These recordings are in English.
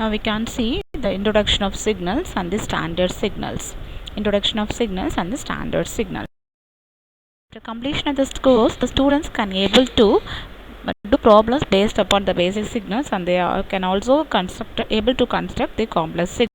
Now we can see the introduction of signals and the standard signals. Introduction of signals and the standard signals. After completion of this course, the students can able to do problems based upon the basic signals, and they can also able to construct the complex signals.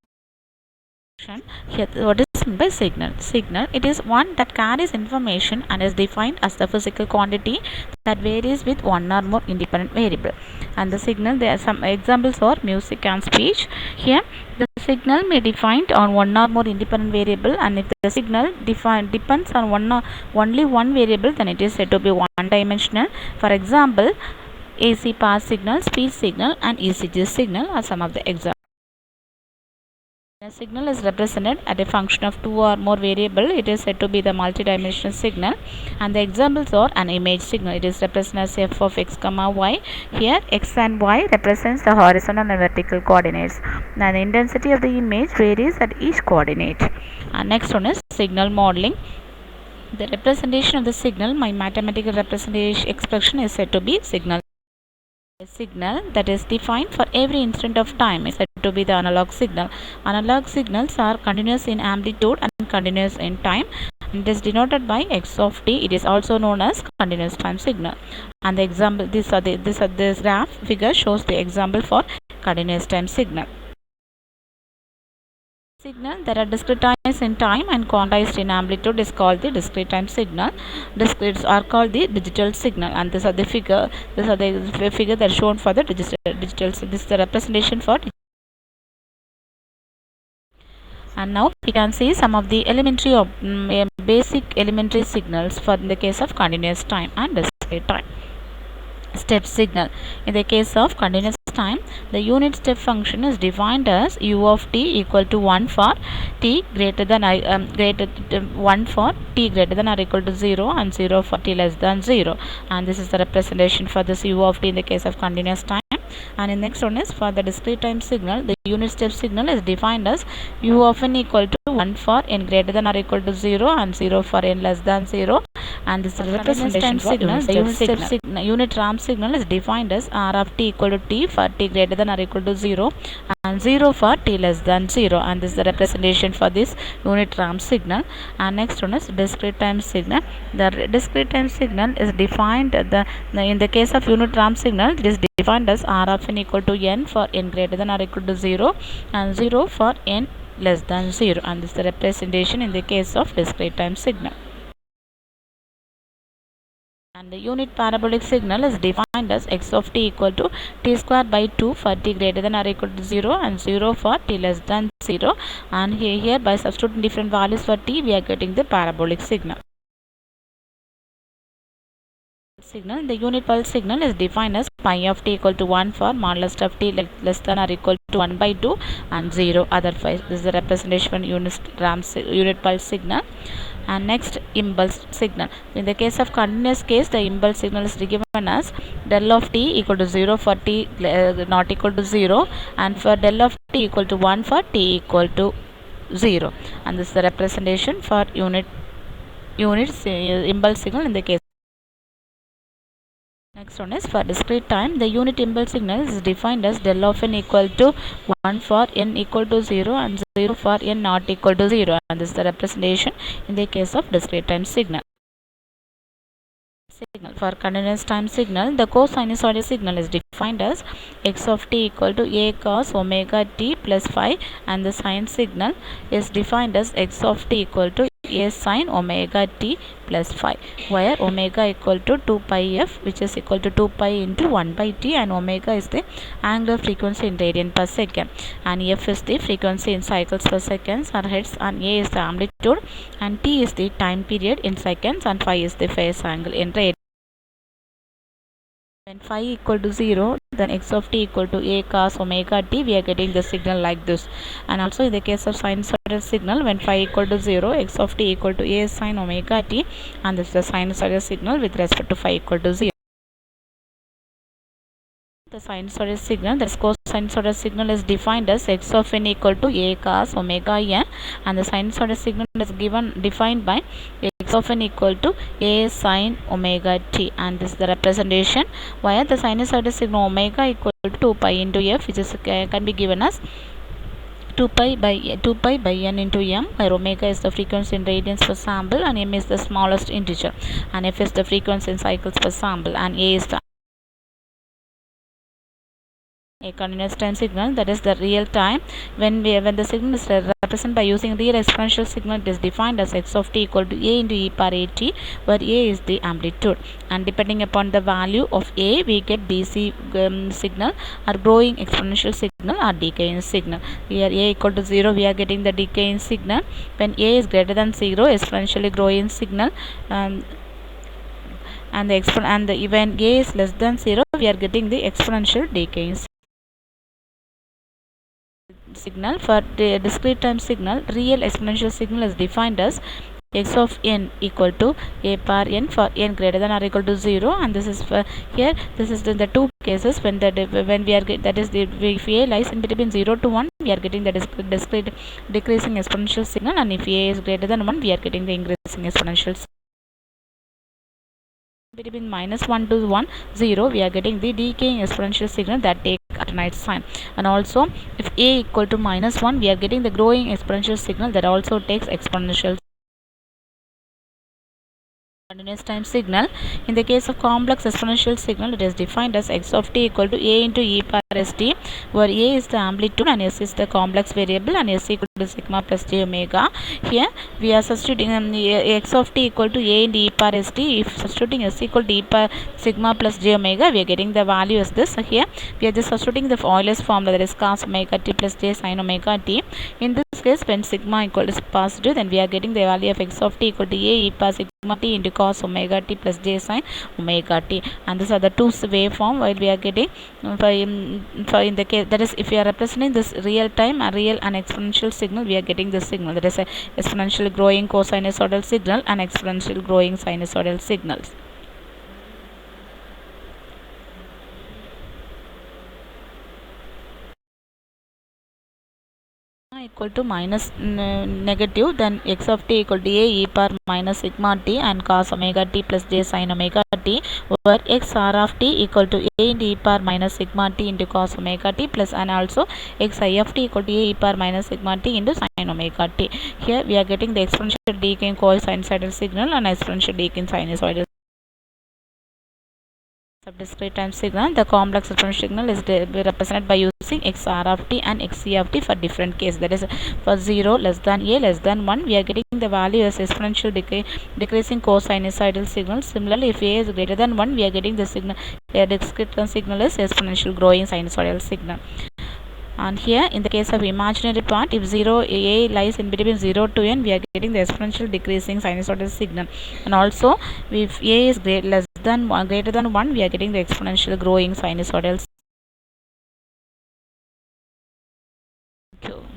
Here, what is meant by signal? Signal, it is one that carries information and is defined as the physical quantity that varies with one or more independent variable. And the signal, there are some examples for music and speech. Here, the signal may be defined on one or more independent variable, and if the signal depends on only one variable, then it is said to be one-dimensional. For example, AC power signal, speech signal, and ECG signal are some of the examples. A signal is represented as a function of two or more variable. It is said to be the multidimensional signal, and the examples are an image signal. It is represented as f of x comma y. Here x and y represents the horizontal and vertical coordinates. Now the intensity of the image varies at each coordinate. And next one is signal modeling. The representation of the signal, my mathematical representation expression, is said to be signal. A signal that is defined for every instant of time is said to be the analog signal. Analog signals are continuous in amplitude and continuous in time. It is denoted by x of t. It is also known as continuous time signal. And the example, this graph figure shows the example for continuous time signal. Signal that are discretized in time and quantized in amplitude is called the discrete time signal. Discretes are called the digital signal, and these are the figure. These are the figure that are shown for the digital. This is the representation for. And now we can see some of the basic elementary signals for the case of continuous time and discrete time. Step signal. In the case of continuous time, the unit step function is defined as u of t equal to 1 for t greater than 1 for t greater than or equal to 0 and 0 for t less than 0. And this is the representation for this u of t in the case of continuous time. And in next one is for the discrete time signal, the unit step signal is defined as u of n equal to 1 for n greater than or equal to 0 and 0 for n less than 0. And this is the representation signal. The unit ramp signal is defined as r of t equal to t for t greater than or equal to 0 and 0 for t less than 0. And this is the representation for this unit ramp signal. And next one is discrete time signal. The discrete time signal is defined in the case of unit ramp signal, it is defined as r of n equal to n for n greater than or equal to 0 and 0 for n less than 0. And this is the representation in the case of discrete time signal. And the unit parabolic signal is defined as x of t equal to t square by 2 for t greater than or equal to 0 and 0 for t less than 0. And here by substituting different values for t, we are getting the parabolic signal. The unit pulse signal is defined as pi of t equal to 1 for modulus of t less than or equal to 1 by 2 and 0 otherwise. This is the representation of unit pulse signal. And next, impulse signal. In the case of continuous case, the impulse signal is given as del of t equal to 0 for t not equal to 0 and for del of t equal to 1 for t equal to 0. And this is the representation for unit impulse signal in the case. Next one is for discrete time. The unit impulse signal is defined as del of n equal to 1 for n equal to 0 and 0 for n not equal to 0. And this is the representation in the case of discrete time signal. For continuous time signal, the cosinusoidal signal is defined as x of t equal to a cos omega t plus phi, and the sine signal is defined as x of t equal to a sin omega t plus phi, where omega equal to 2 pi f, which is equal to 2 pi into 1 by t, and omega is the angular frequency in radian per second, and f is the frequency in cycles per seconds or hertz, and a is the amplitude, and t is the time period in seconds, and phi is the phase angle in radian. When phi equal to 0, then x of t equal to a cos omega t, we are getting the signal like this. And also in the case of sinusoidal signal, when phi equal to 0, x of t equal to a sin omega t, and this is the sinusoidal signal with respect to phi equal to 0. The sinusoidal signal, that is cosinusoidal signal, is defined as x of n equal to a cos omega n, and the sinusoidal signal is defined by x of n equal to a sin omega t, and this is the representation where the sinusoidal signal omega equal to 2 pi into f, which is can be given as 2 pi by n into m, where omega is the frequency in radians per sample and m is the smallest integer, and f is the frequency in cycles per sample, and a is the a continuous time signal, that is the real time. When the signal is represented by using real exponential signal, it is defined as x of t equal to a into e power at, where a is the amplitude, and depending upon the value of a, we get DC signal or growing exponential signal or decaying signal. Here a equal to 0, we are getting the decaying signal. When a is greater than 0, exponentially growing signal. And when a is less than 0, we are getting the exponential decaying signal. For the discrete time signal, real exponential signal is defined as x of n equal to a power n for n greater than or equal to 0, and this is for here, this is in the two cases when we are that is the if a lies in between 0 to 1, we are getting the discrete decreasing exponential signal, and if a is greater than 1, we are getting the increasing exponential signal. Between -1 to 1 0, we are getting the decaying exponential signal that take alternate sign. And also if a equal to -1, we are getting the growing exponential signal that also takes exponential continuous time signal. In the case of complex exponential signal, it is defined as x of t equal to a into e power st, where a is the amplitude and s is the complex variable, and s equal to sigma plus j omega. Here we are substituting x of t equal to a into e power st. If substituting s equal to e power sigma plus j omega, we are getting the value as this. So here we are just substituting the Euler's formula, that is cos omega t plus j sin omega t. In this case, when sigma equal to positive, then we are getting the value of x of t equal to a e power sigma t into cos omega t plus j sin omega t, and these are the two waveform while we are getting for in the case, that is if we are representing this real time and real and exponential signal, we are getting this signal, that is a exponentially growing cosinusoidal signal and exponential growing sinusoidal signals. Equal to minus negative, then x of t equal to a e power minus sigma t and cos omega t plus j sin omega t, where x r of t equal to a into e power minus sigma t into cos omega t plus, and also x I of t equal to a e power minus sigma t into sin omega t. Here we are getting the exponential decaying cosinusoidal signal and exponential decaying sinusoidal discrete time signal. The complex exponential signal is represented by using xr of t and xc of t for different cases. That is, for 0 less than a less than 1, we are getting the value as exponential decreasing cosinusoidal signal. Similarly, if a is greater than 1, we are getting the signal discrete time signal is exponential growing sinusoidal signal. And here in the case of imaginary part, if a lies in between 0 to n, we are getting the exponential decreasing sinusoidal signal. And also if a is greater than 1, we are getting the exponential growing sinusoidal signal. Thank you.